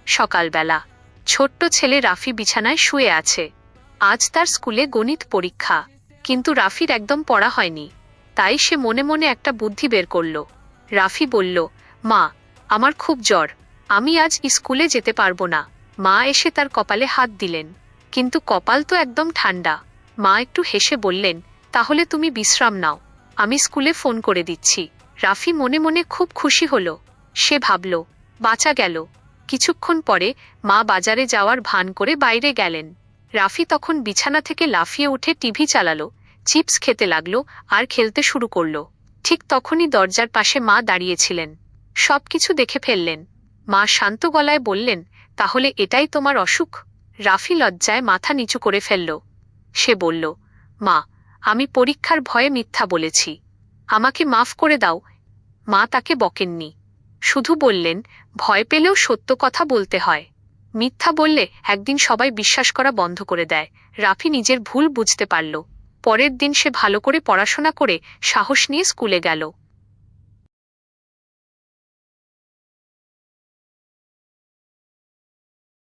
সকালবেলা ছোট্ট ছেলে রাফি বিছানায় শুয়ে আছে। আজ তার স্কুলে গণিত পরীক্ষা, কিন্তু রাফির একদম পড়া হয়নি। তাই সে মনে মনে একটা বুদ্ধি বের করল। রাফি বলল, মা, আমার খুব জ্বর, আমি আজ স্কুলে যেতে পারবো না। মা এসে তার কপালে হাত দিলেন, কিন্তু কপাল তো একদম ঠান্ডা। মা একটু হেসে বললেন, তাহলে তুমি বিশ্রাম নাও, আমি স্কুলে ফোন করে দিচ্ছি। রাফি মনে মনে খুব খুশি হল। সে ভাবল, বাঁচা গেল। কিছুক্ষণ পরে মা বাজারে যাওয়ার ভান করে বাইরে গেলেন। রাফি তখন বিছানা থেকে লাফিয়ে উঠে টিভি চালালো, চিপস খেতে লাগলো আর খেলতে শুরু করলো। ঠিক তখনই দরজার পাশে মা দাঁড়িয়েছিলেন। সবকিছু দেখে ফেললেন। মা শান্ত গলায় বললেন, তাহলে এটাই তোমার অসুখ? রাফি লজ্জায় মাথা নিচু করে ফেলল। সে বলল, মা, আমি পরীক্ষার ভয়ে মিথ্যা বলেছি, আমাকে মাফ করে দাও। মা তাকে বকেননি, শুধু বললেন, ভয় পেলেও সত্য কথা বলতে হয়। মিথ্যা বললে একদিন সবাই বিশ্বাস করা বন্ধ করে দেয়। রাফি নিজের ভুল বুঝতে পারল। পরের দিন সে ভালো করে পড়াশোনা করে সাহস নিয়ে স্কুলে গেল।